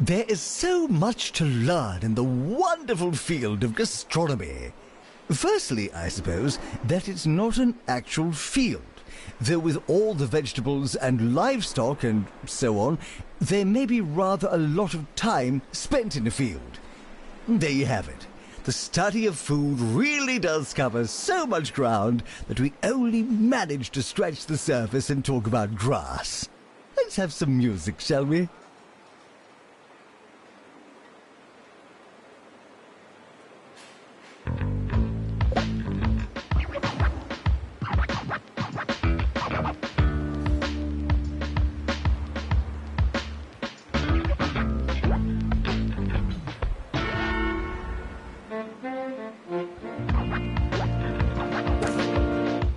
There is so much to learn in the wonderful field of gastronomy. Firstly, I suppose, that it's not an actual field, though with all the vegetables and livestock and so on, there may be rather a lot of time spent in a field. There you have it. The study of food really does cover so much ground that we only manage to scratch the surface and talk about grass. Let's have some music, shall we?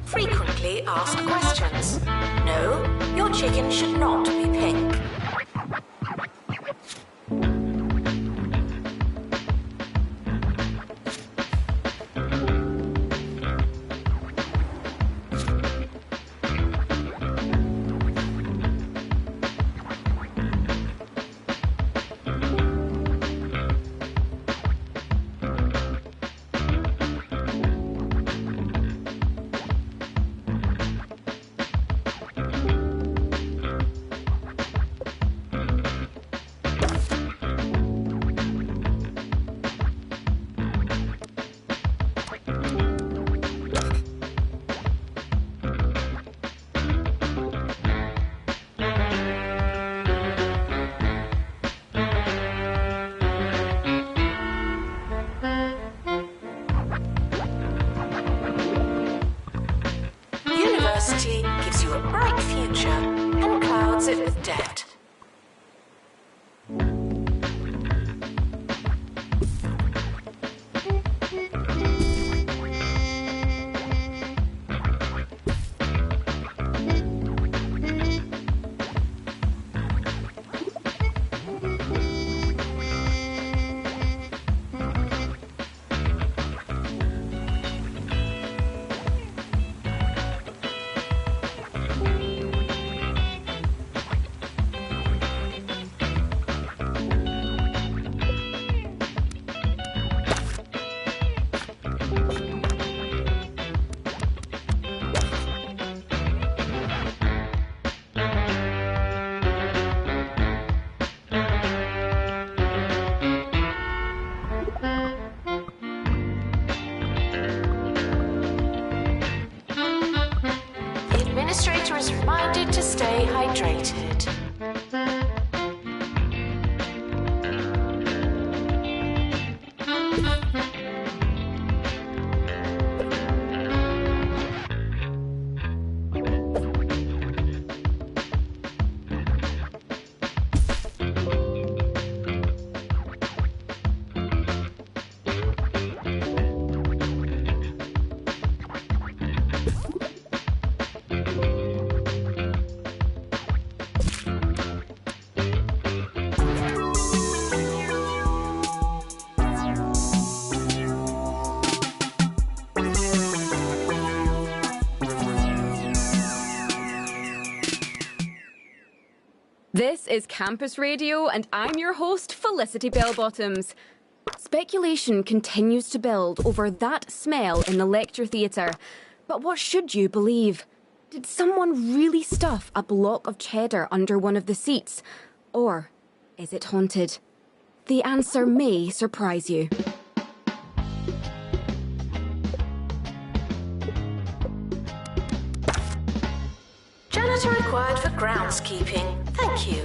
Frequently asked questions. No, your chicken should not be pink. University gives you a bright future and clouds it with debt. Administrator is reminded to stay hydrated. This is Campus Radio, and I'm your host, Felicity Bellbottoms. Speculation continues to build over that smell in the lecture theatre. But what should you believe? Did someone really stuff a block of cheddar under one of the seats? Or is it haunted? The answer may surprise you. Janitor required for groundskeeping. Thank you.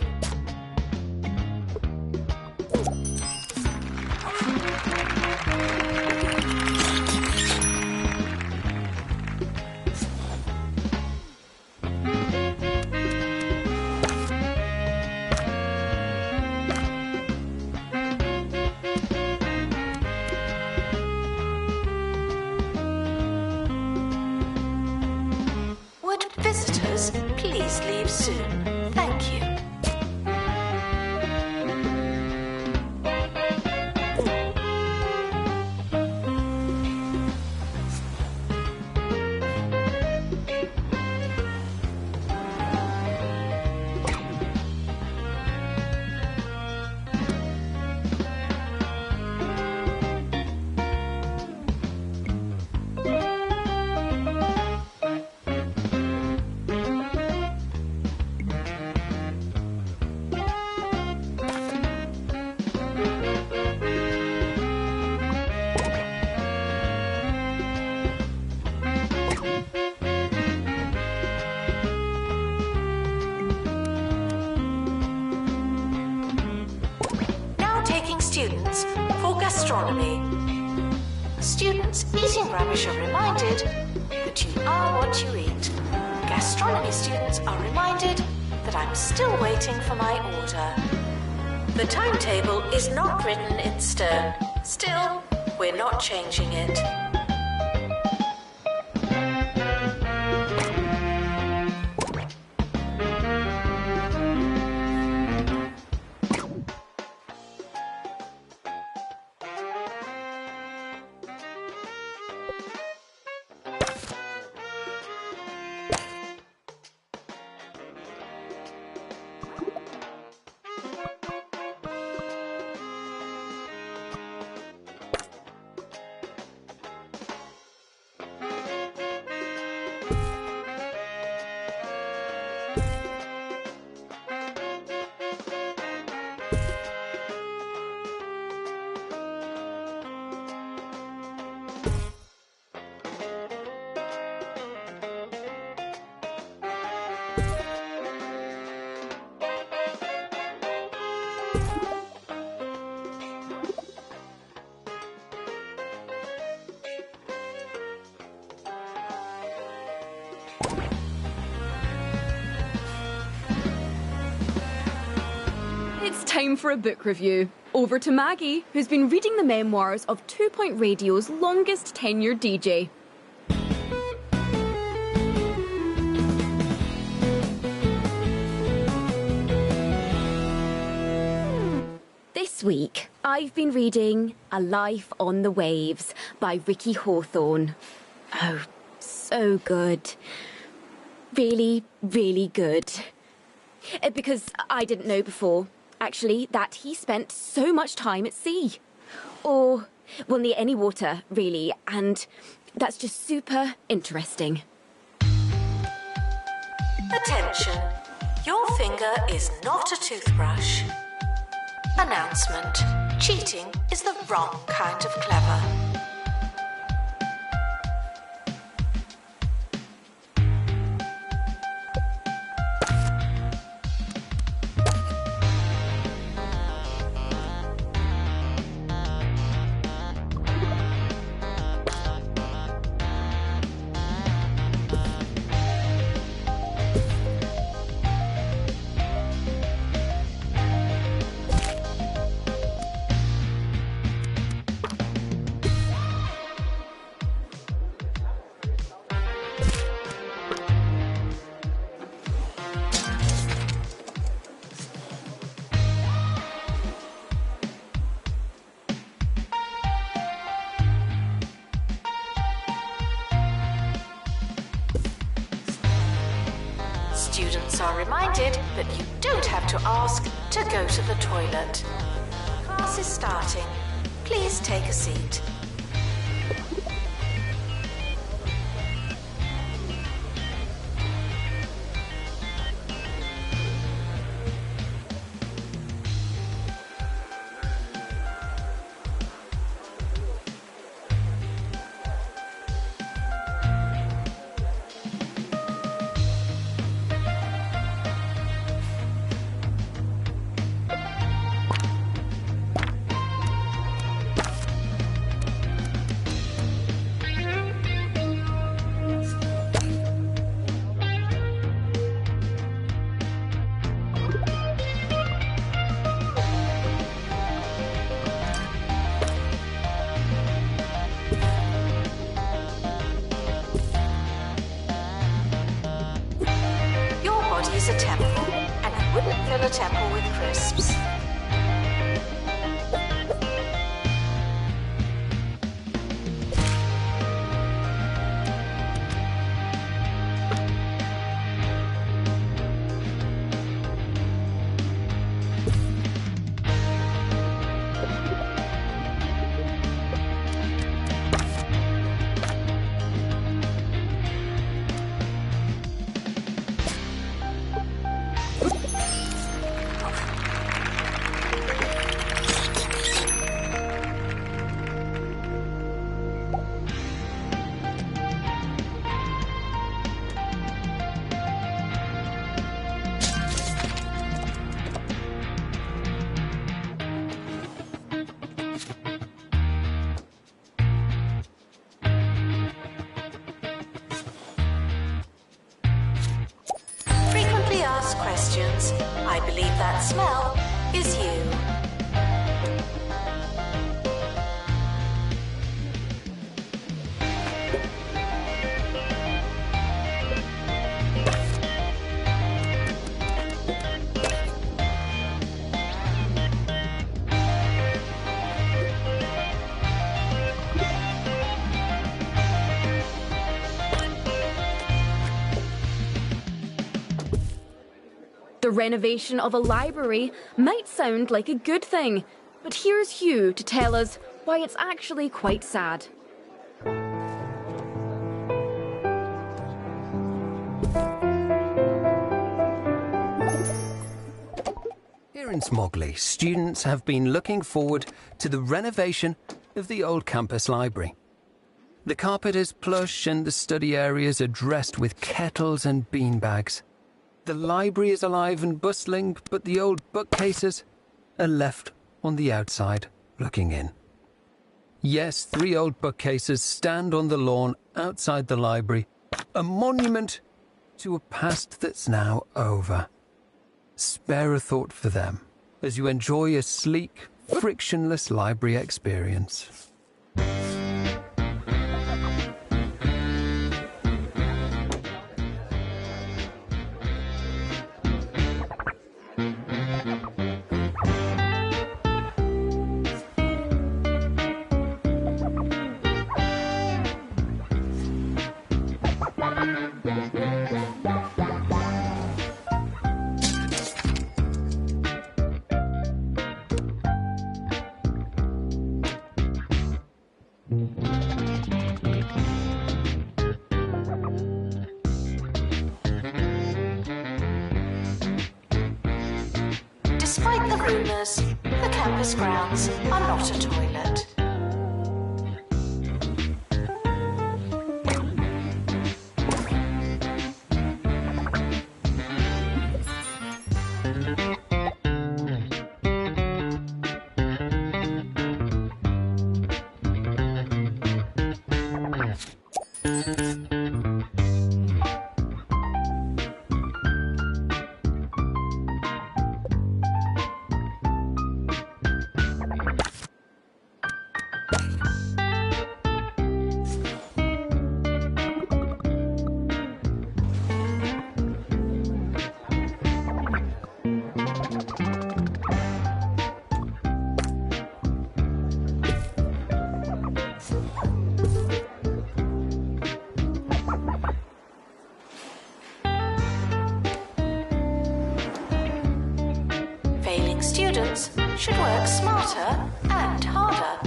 Would visitors please leave soon? Thank you. gastronomy. Students eating rubbish are reminded that you are what you eat. Gastronomy students are reminded that I'm still waiting for my order. The timetable is not written in stone. Still, we're not changing it. It's time for a book review. Over to Maggie, who's been reading the memoirs of 2 Point Radio's longest tenured DJ. This week, I've been reading A Life on the Waves by Ricky Hawthorne. Oh, so good. Really, really good. Because I didn't know before, actually, that he spent so much time at sea. Or, well, near any water, really, and that's just super interesting. Attention. Your finger is not a toothbrush. Announcement. Cheating is the wrong kind of clever. Students are reminded that you don't have to ask to go to the toilet. Class is starting. Please take a seat. Is a temple, and you wouldn't fill a temple with crisps. students. I believe that smell is you. The renovation of a library might sound like a good thing, but here's Hugh to tell us why it's actually quite sad. Here in Smogley, students have been looking forward to the renovation of the old campus library. The carpet is plush and the study areas are dressed with kettles and beanbags. The library is alive and bustling, but the old bookcases are left on the outside, looking in. Yes, 3 old bookcases stand on the lawn outside the library, a monument to a past that's now over. Spare a thought for them as you enjoy a sleek, frictionless library experience. Despite the rumours, the campus grounds are not a toilet. Students should work smarter and harder.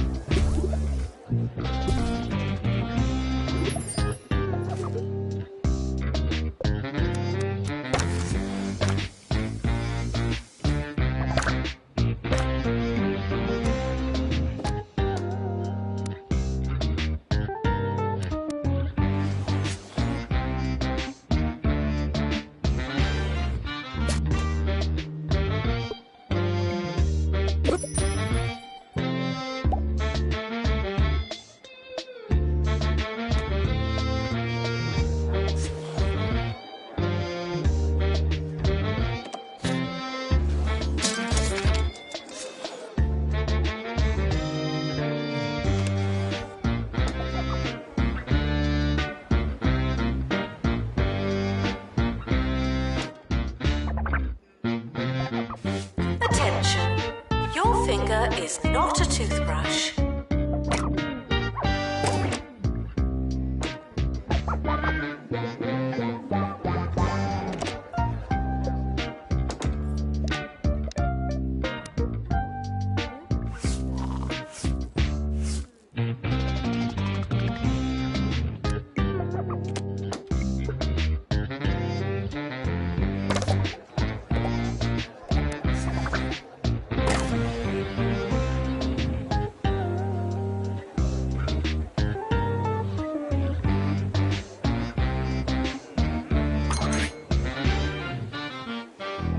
Your finger is not a toothbrush.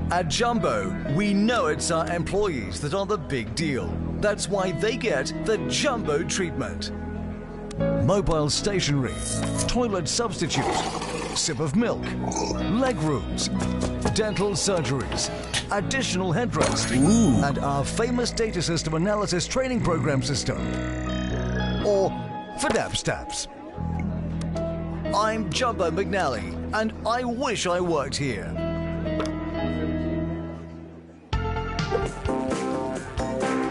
At Jumbo, we know it's our employees that are the big deal. That's why they get the Jumbo treatment. Mobile stationery, toilet substitute, sip of milk, leg rooms, dental surgeries, additional headrest, and our famous data system analysis training program system. Or for dab-stabs. I'm Jumbo McNally, and I wish I worked here.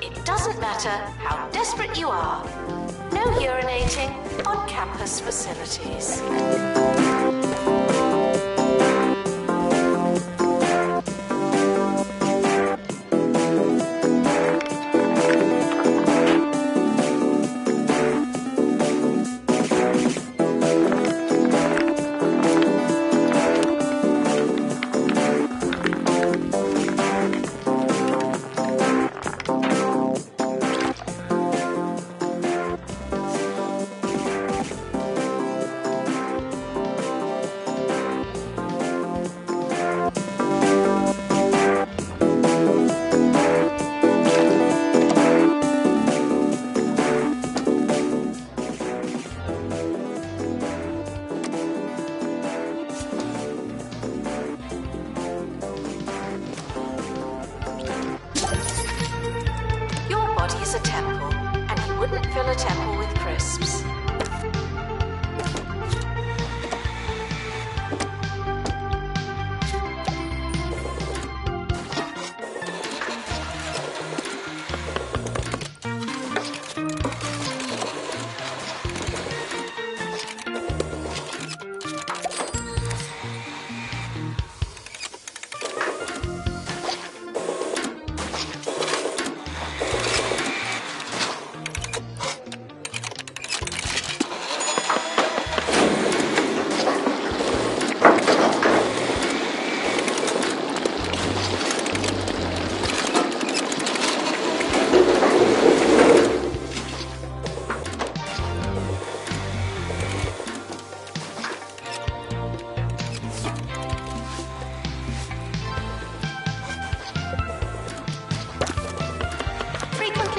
It doesn't matter how desperate you are. No urinating on campus facilities. A temple, and you wouldn't fill a temple with crisps.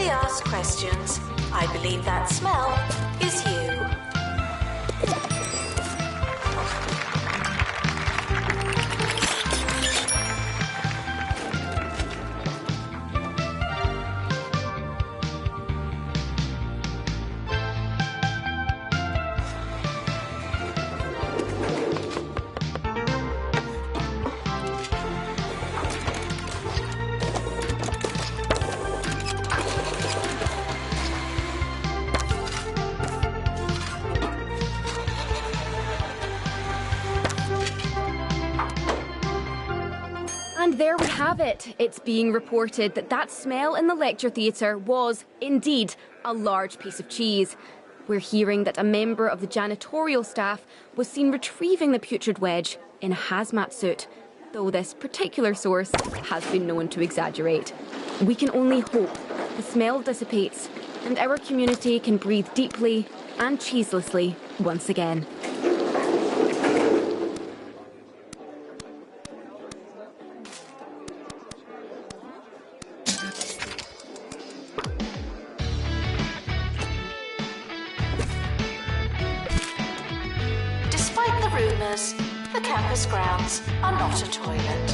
Ask questions. I believe that smell is you. And there we have it. It's being reported that that smell in the lecture theatre was, indeed, a large piece of cheese. We're hearing that a member of the janitorial staff was seen retrieving the putrid wedge in a hazmat suit, though this particular source has been known to exaggerate. We can only hope the smell dissipates and our community can breathe deeply and cheeselessly once again. Despite the rumours, the campus grounds are not a toilet.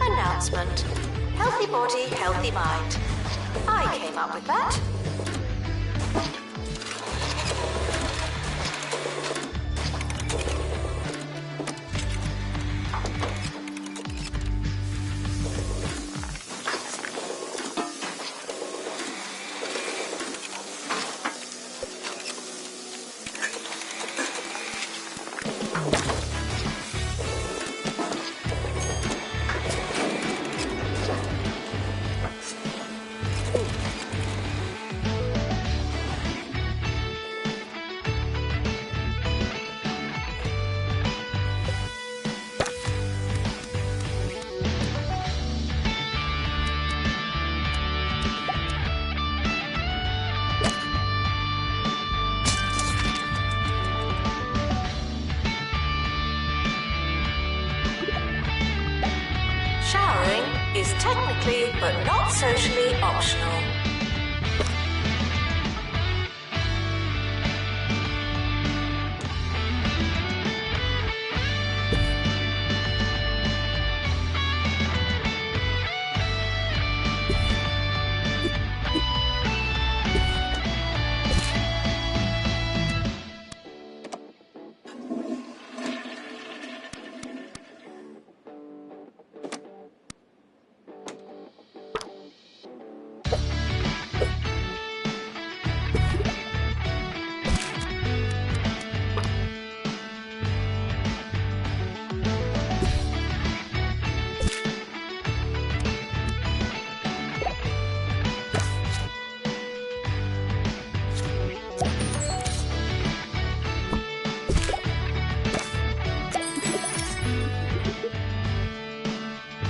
Announcement. Healthy body, healthy mind. I came up with that. technically but not socially optional.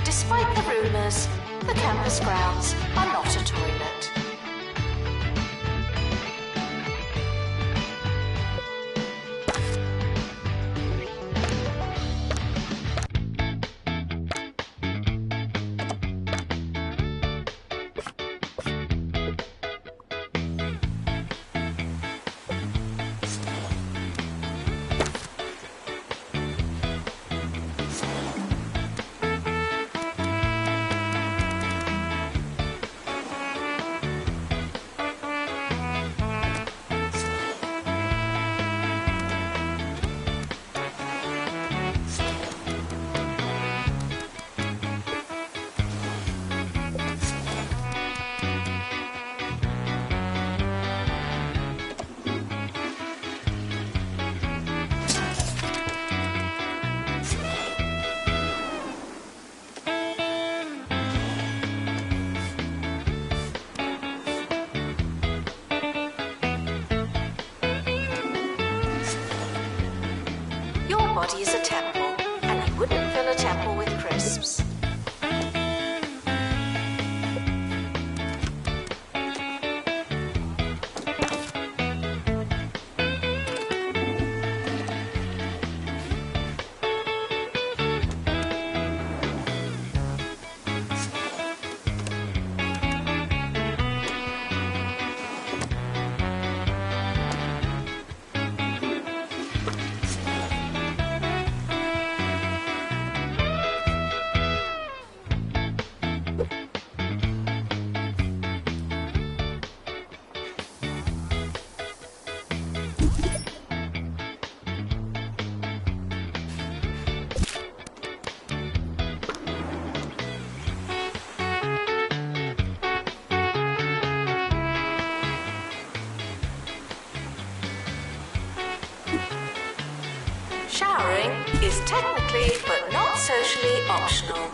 Despite the rumours, the campus grounds are not a toilet. Your body is a temple, and you wouldn't fill a temple with crisps. Showering is technically but not socially optional.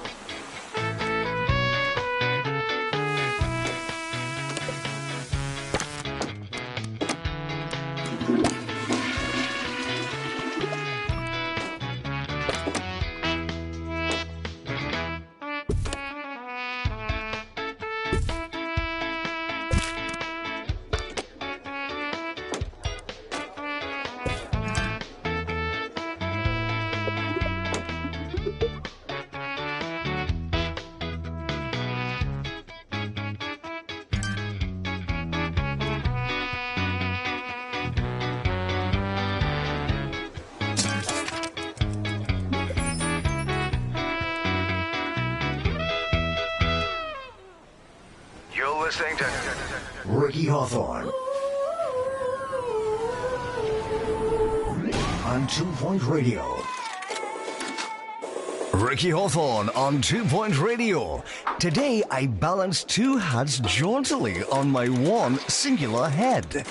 Listening to Ricky Hawthorne on 2 Point Radio. Ricky Hawthorne on 2 Point Radio. Today I balance two hats jauntily on my one singular head.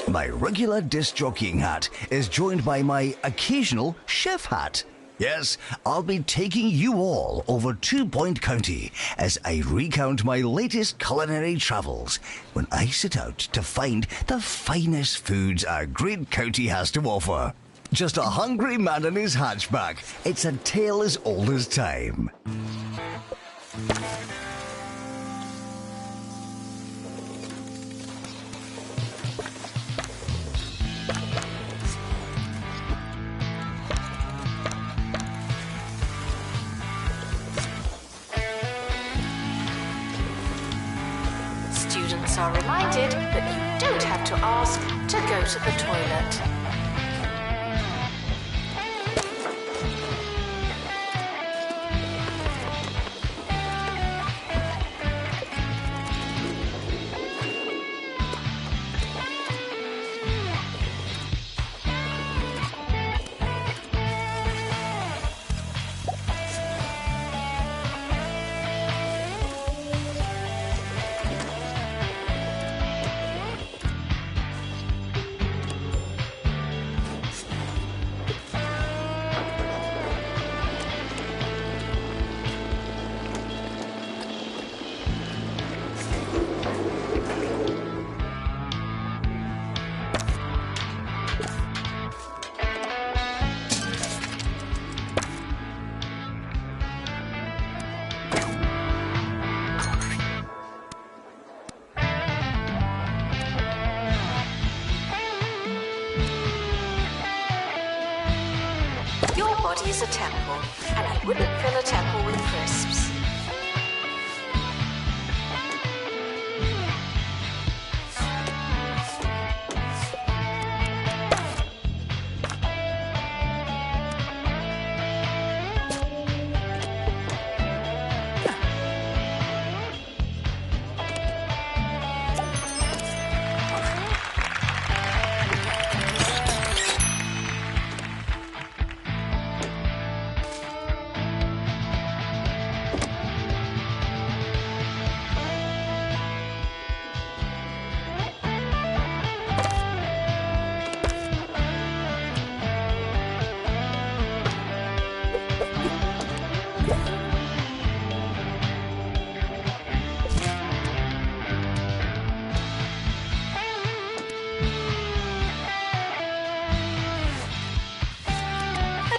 My regular disc jockeying hat is joined by my occasional chef hat. Yes, I'll be taking you all over 2 Point County as I recount my latest culinary travels when I set out to find the finest foods our great county has to offer. Just a hungry man and his hatchback. It's a tale as old as time. Guests are reminded that you don't have to ask to go to the toilet. Your body is a temple, and you wouldn't fill a temple with crisps.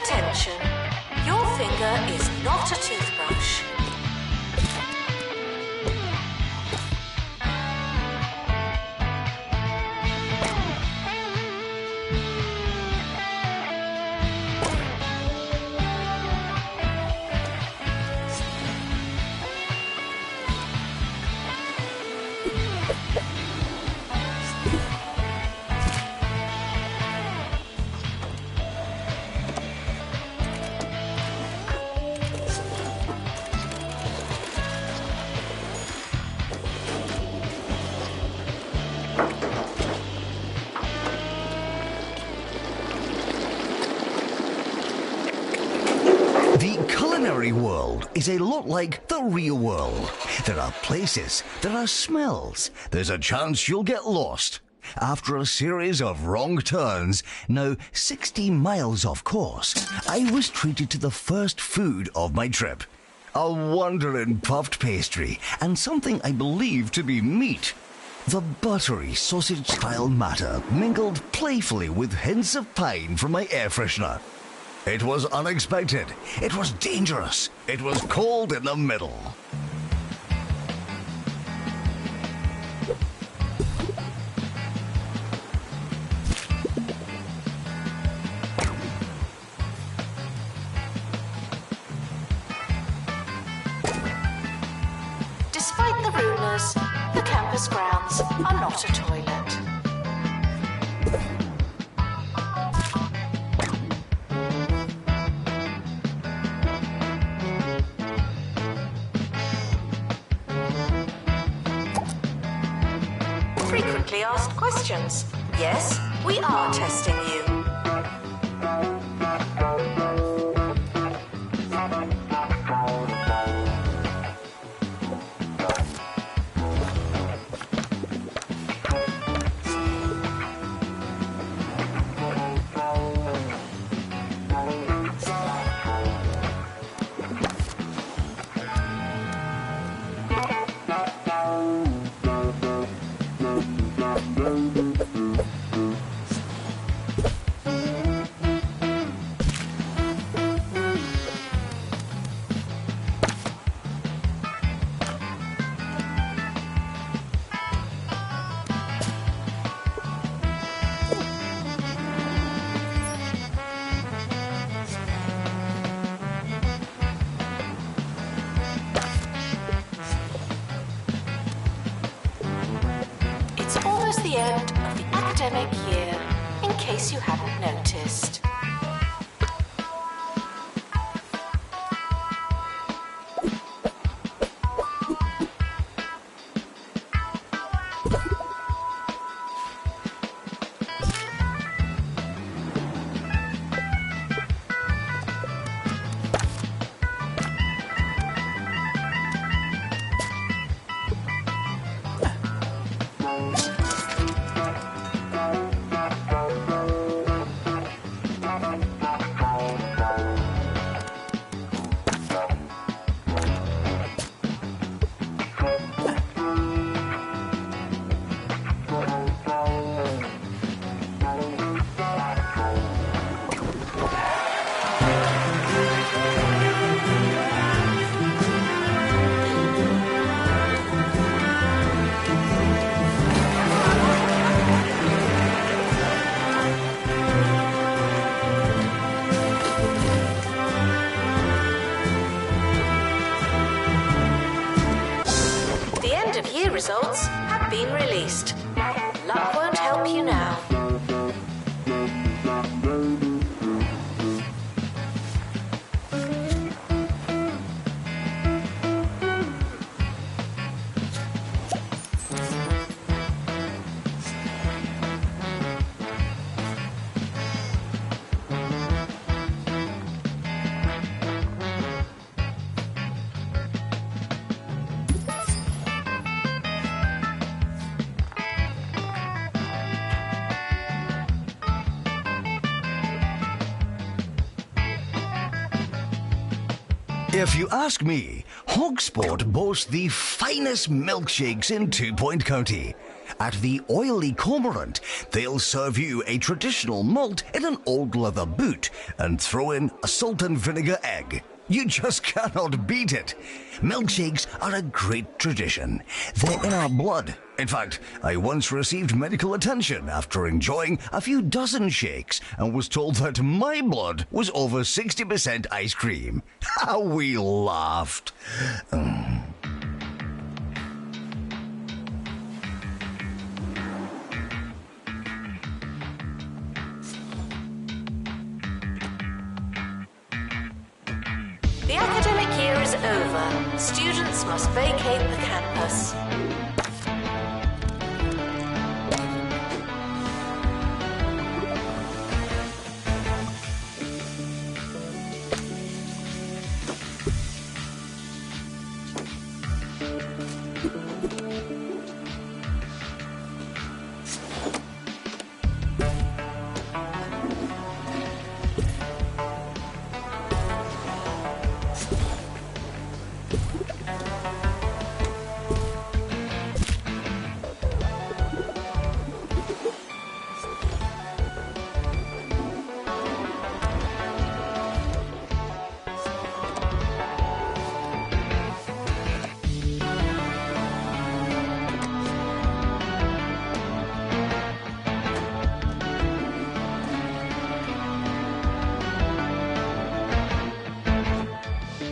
Attention, your finger is not a toothbrush. The culinary world is a lot like the real world. There are places, there are smells, there's a chance you'll get lost. After a series of wrong turns, now 60 miles off course, I was treated to the first food of my trip. A wondering puffed pastry and something I believe to be meat. The buttery sausage-style matter mingled playfully with hints of pine from my air freshener. It was unexpected, it was dangerous, it was cold in the middle. Despite the rumours, the campus grounds are not a toilet. Frequently asked questions. Yes, we are testing you. follows the end of the academic year, in case you hadn't noticed. Year results have been released. Luck won't help you now. If you ask me, Hogsport boasts the finest milkshakes in 2 Point County. At the Oily Cormorant, they'll serve you a traditional malt in an old leather boot and throw in a salt and vinegar egg. You just cannot beat it. Milkshakes are a great tradition. They're in our blood. In fact, I once received medical attention after enjoying a few dozen shakes and was told that my blood was over 60% ice cream. How we laughed. The academic year is over. Students must vacate the campus.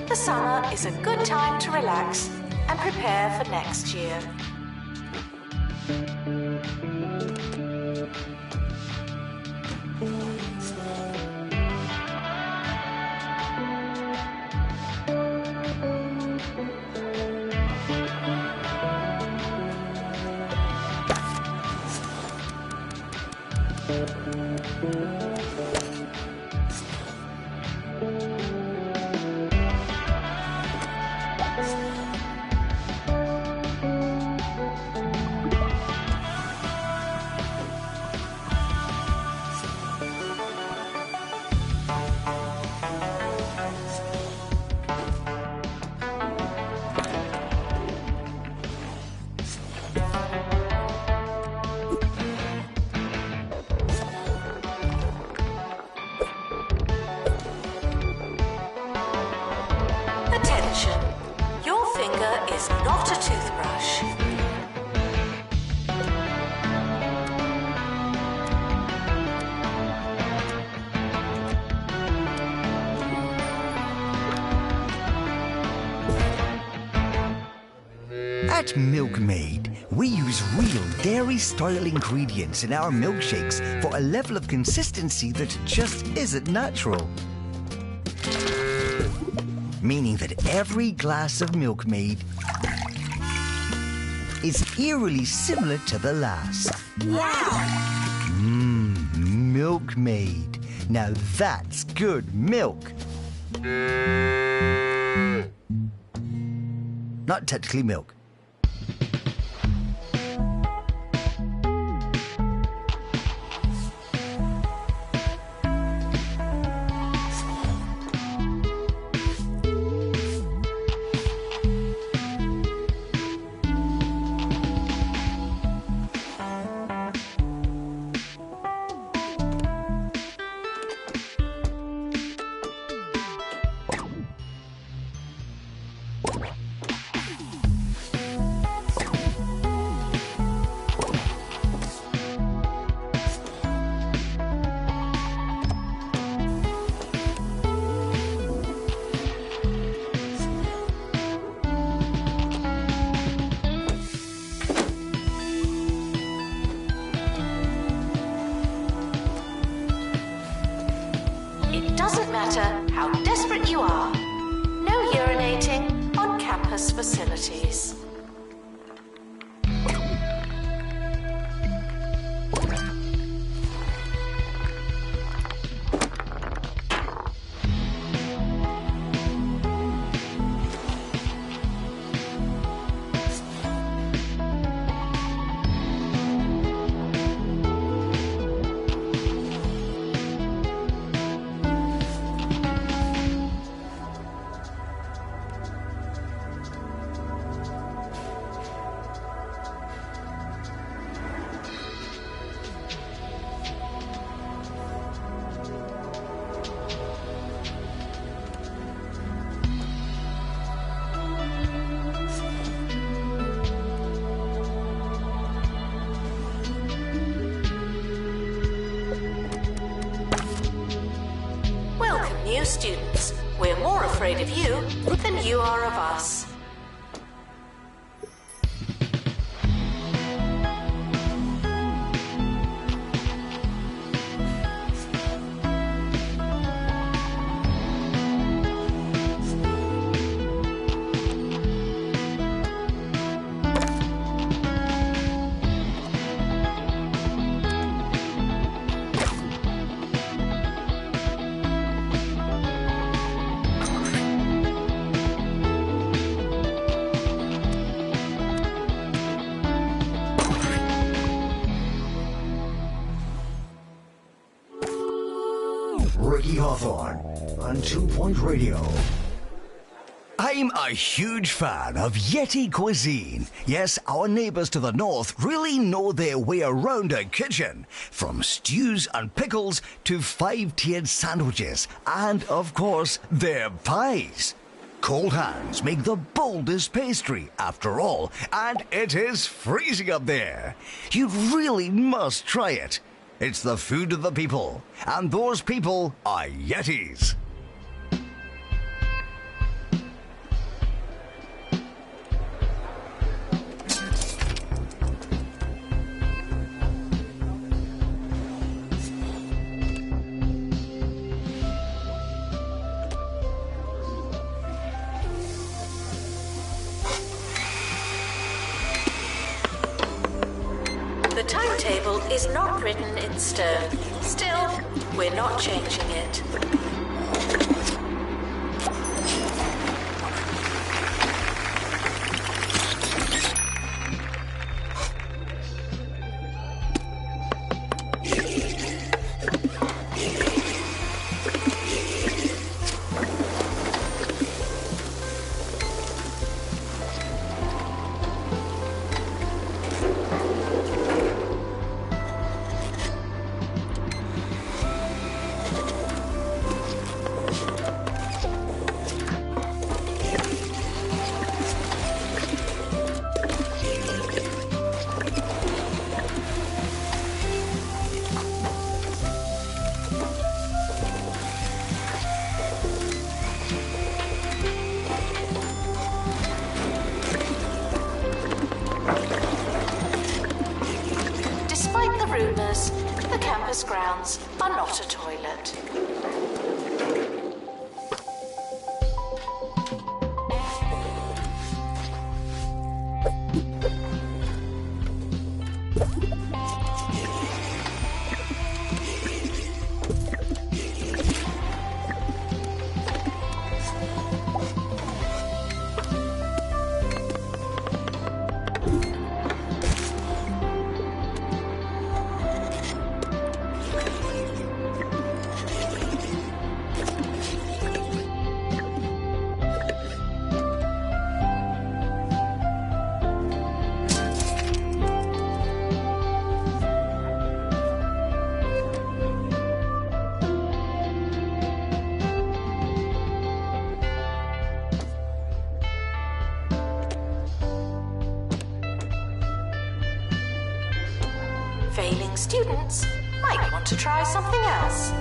The summer is a good time to relax and prepare for next year. Attention, your finger is not a toothbrush. At Milkmaid, we use real dairy-style ingredients in our milkshakes for a level of consistency that just isn't natural. Meaning that every glass of Milkmaid is eerily similar to the last. Wow! Milkmaid. Now that's good milk. Not technically milk. Doesn't matter how desperate you are. No urinating on campus facilities. New students, we're more afraid of you than you are of us. Ricky Hawthorne on 2 Point Radio. I'm a huge fan of Yeti cuisine. Yes, our neighbors to the north really know their way around a kitchen. From stews and pickles to 5-tiered sandwiches and, of course, their pies. Cold Hands make the boldest pastry, after all, and it is freezing up there. You really must try it. It's the food of the people, and those people are Yetis. The timetable is not written in stone. Still, we're not changing it. campus grounds are not a toilet. Failing students might want to try something else.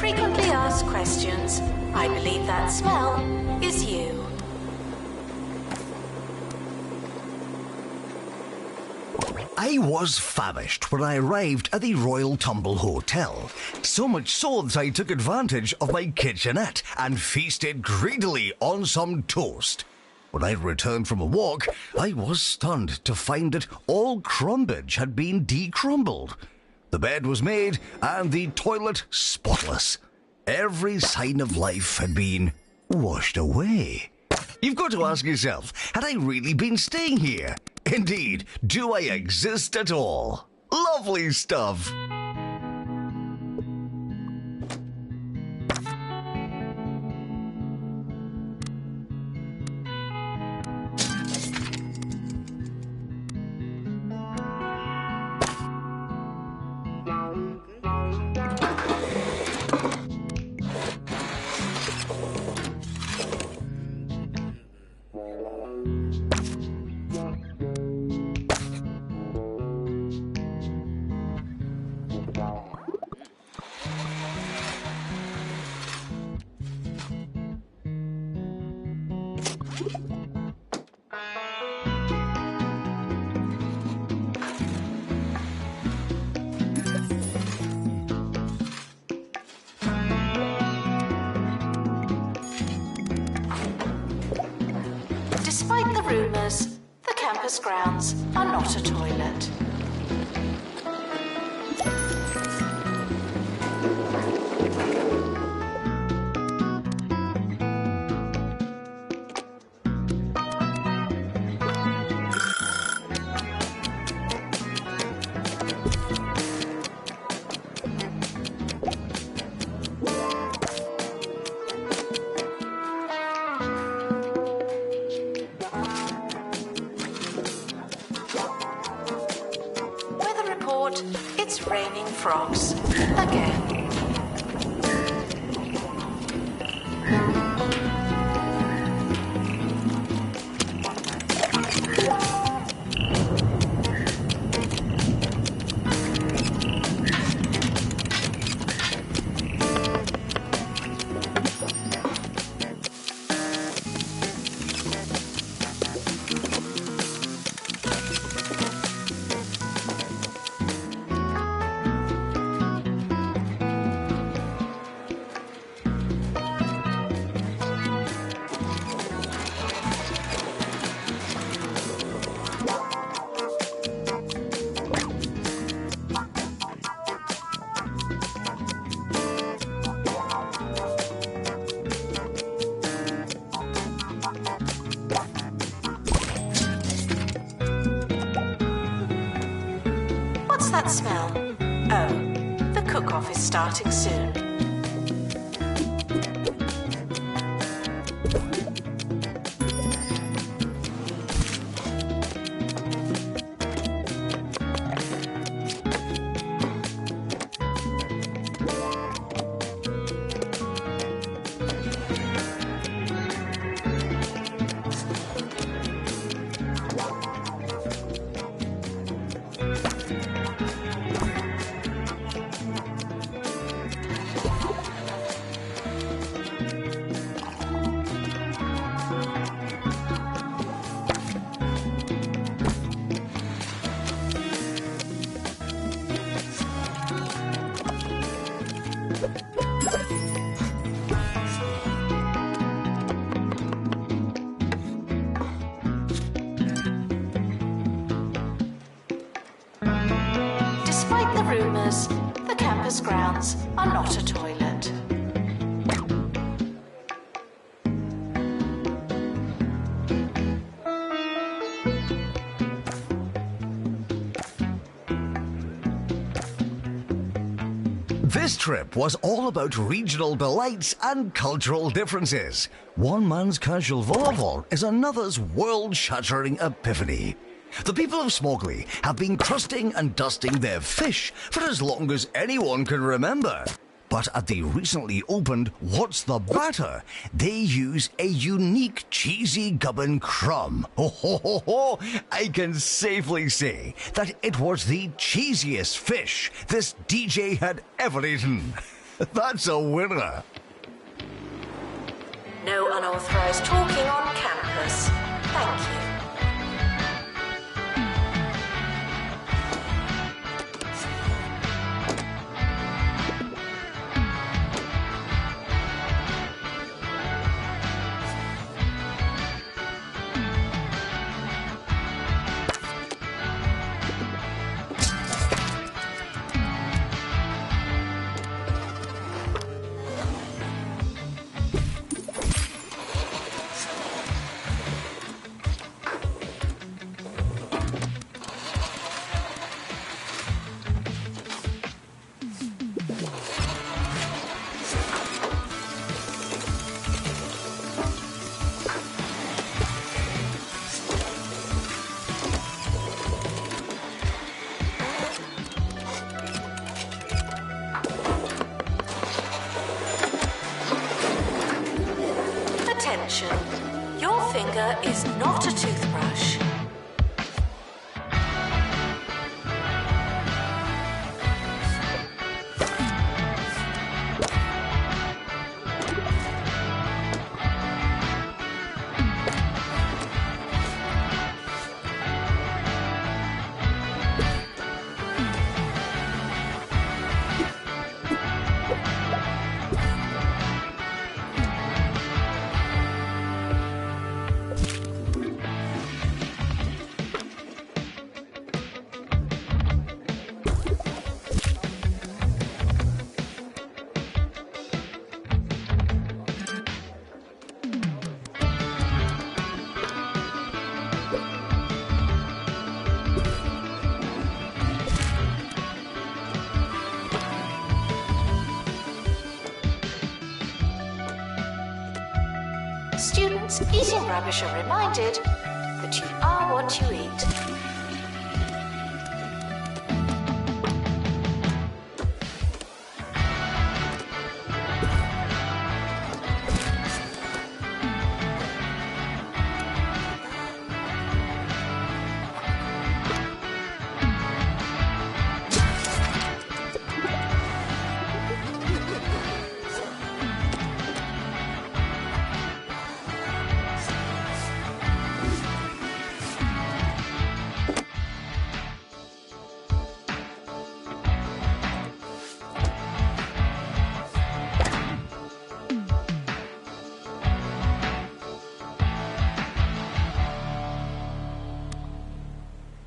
Frequently asked questions. I believe that smell is you. I was famished when I arrived at the Royal Tumble Hotel. So much so that I took advantage of my kitchenette and feasted greedily on some toast. When I returned from a walk, I was stunned to find that all crumbage had been decrumbled. The bed was made and the toilet spotless. Every sign of life had been washed away. You've got to ask yourself, had I really been staying here? Indeed, do I exist at all? Lovely stuff. Despite the rumours, the campus grounds are not a toilet. It's raining frogs again. cook-off is starting soon. Despite the rumours, the campus grounds are not a toilet. This trip was all about regional delights and cultural differences. One man's casual vol is another's world-shattering epiphany. The people of Smogley have been crusting and dusting their fish for as long as anyone can remember. But at the recently opened What's the Batter, they use a unique cheesy gubbin crumb. Ho ho ho ho! I can safely say that it was the cheesiest fish this DJ had ever eaten. That's a winner. No unauthorised talking on campus. Thank you. Attention, your finger is not a toothbrush. Students eating rubbish are reminded that you are what you eat.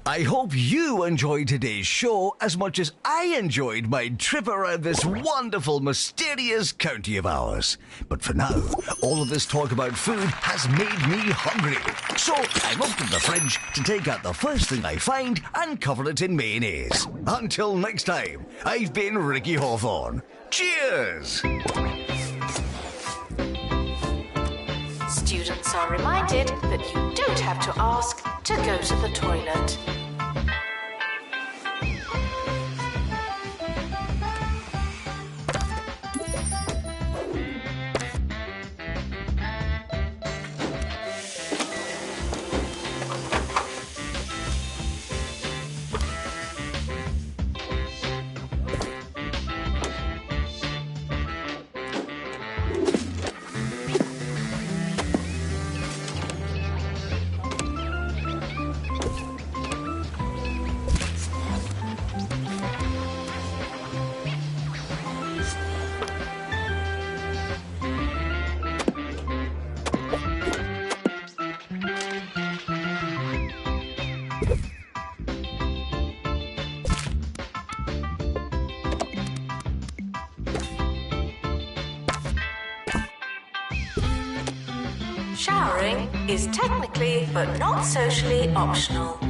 I hope you enjoyed today's show as much as I enjoyed my trip around this wonderful, mysterious county of ours. But for now, all of this talk about food has made me hungry. So I'm up to the fridge to take out the first thing I find and cover it in mayonnaise. Until next time, I've been Ricky Hawthorne. Cheers! Students are reminded that you don't have to ask to go to the toilet. Showering is technically but not socially optional.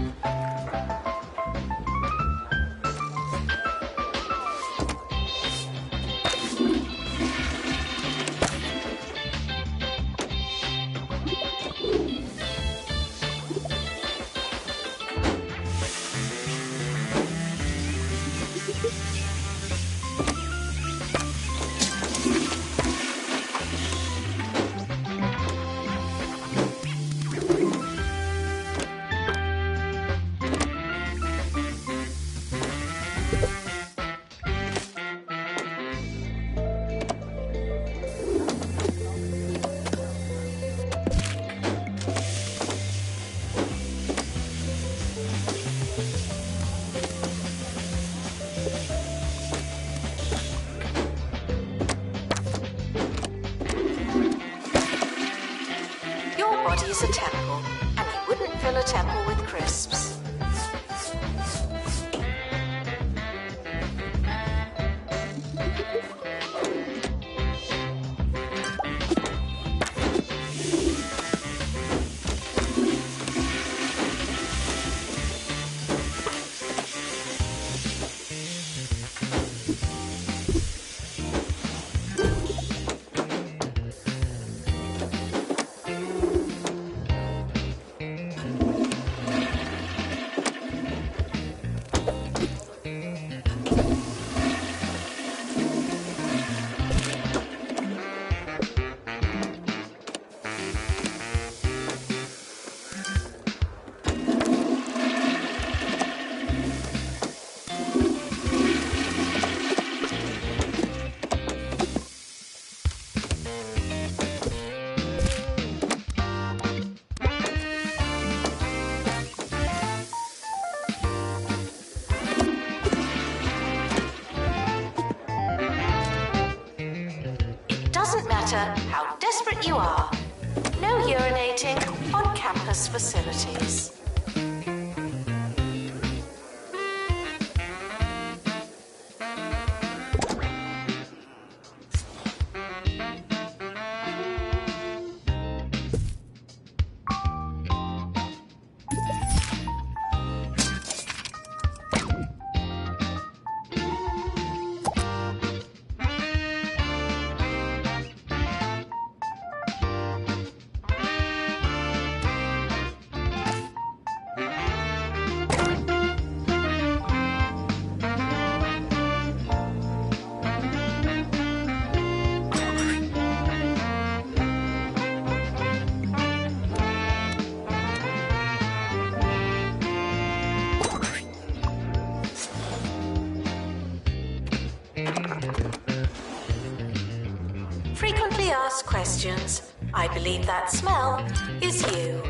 Is a temple, and you wouldn't fill a temple with crisps. Doesn't matter how desperate you are. No urinating on campus facilities. Frequently asked questions. I believe that smell is you.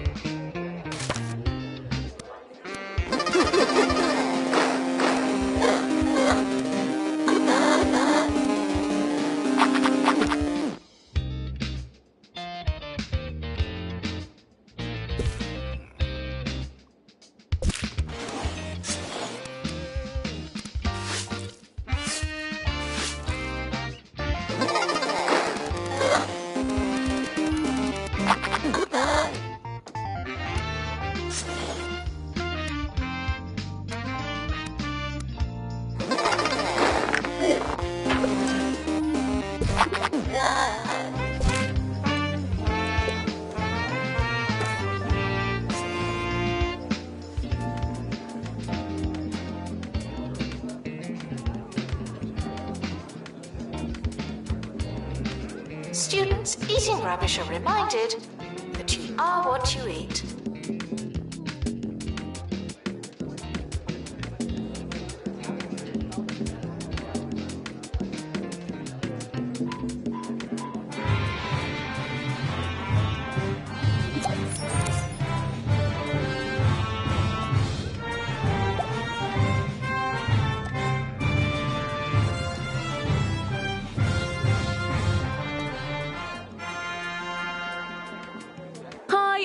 Students eating rubbish are reminded that you are what you eat.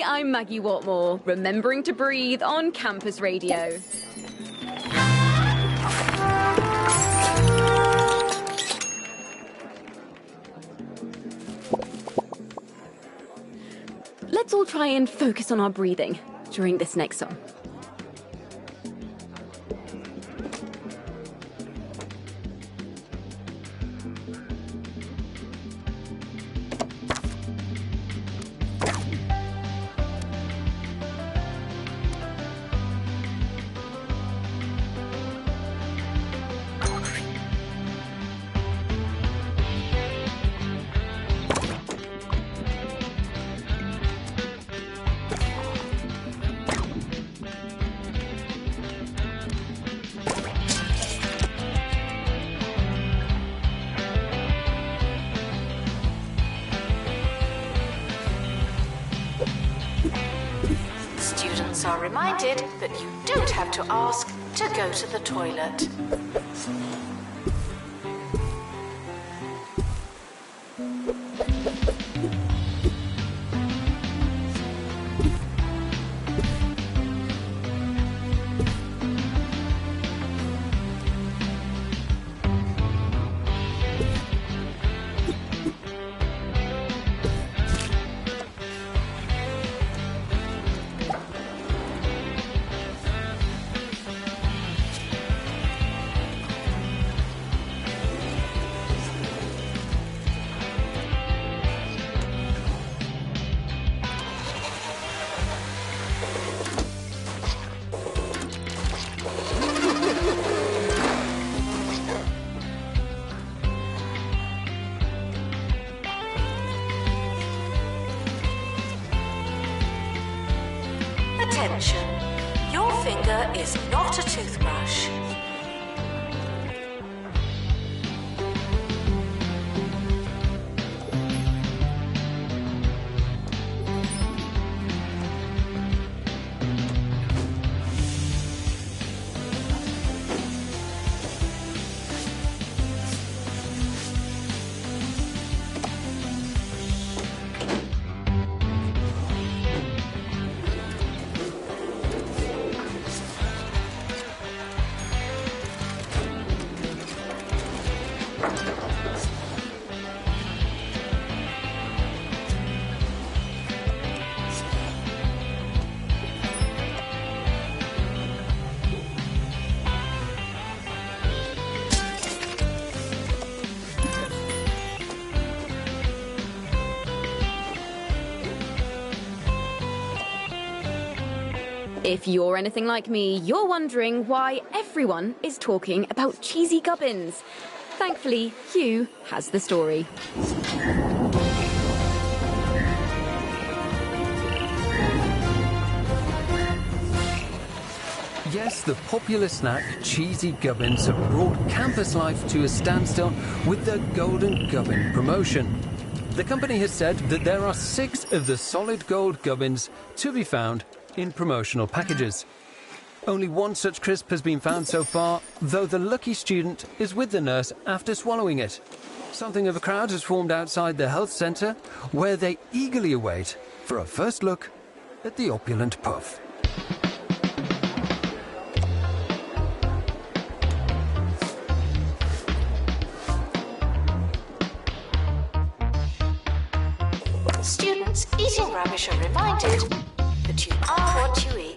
I'm Maggie Watmore, remembering to breathe on campus radio. Let's all try and focus on our breathing during this next song. Students are reminded that you don't have to ask to go to the toilet. Attention, your finger is not a toothbrush. If you're anything like me, you're wondering why everyone is talking about cheesy gubbins. Thankfully, Hugh has the story. Yes, the popular snack cheesy gubbins have brought campus life to a standstill with the Golden Gubbin promotion. The company has said that there are 6 of the solid gold gubbins to be found in promotional packages. Only one such crisp has been found so far, though the lucky student is with the nurse after swallowing it. Something of a crowd has formed outside the health centre, where they eagerly await for a first look at the opulent puff. Students eating rubbish are reminded that you are what you eat.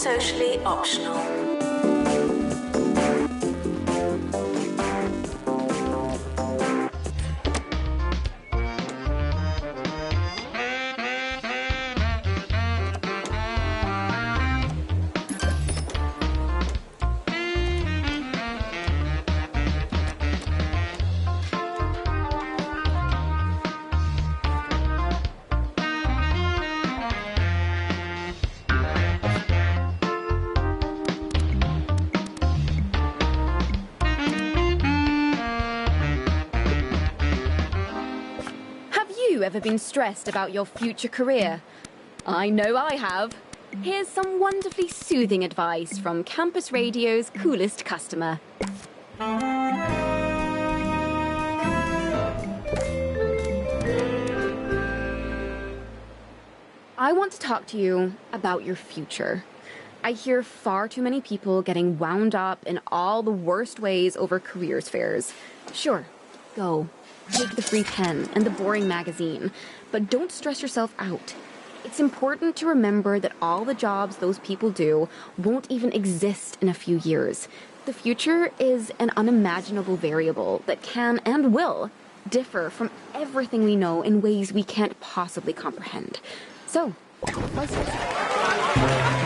socially optional. Ever been stressed about your future career? I know I have. Here's some wonderfully soothing advice from Campus Radio's coolest customer. I want to talk to you about your future. I hear far too many people getting wound up in all the worst ways over careers fairs. Sure, go. Take the free pen and the boring magazine, but don't stress yourself out. It's important to remember that all the jobs those people do won't even exist in a few years. The future is an unimaginable variable that can and will differ from everything we know in ways we can't possibly comprehend. So, let's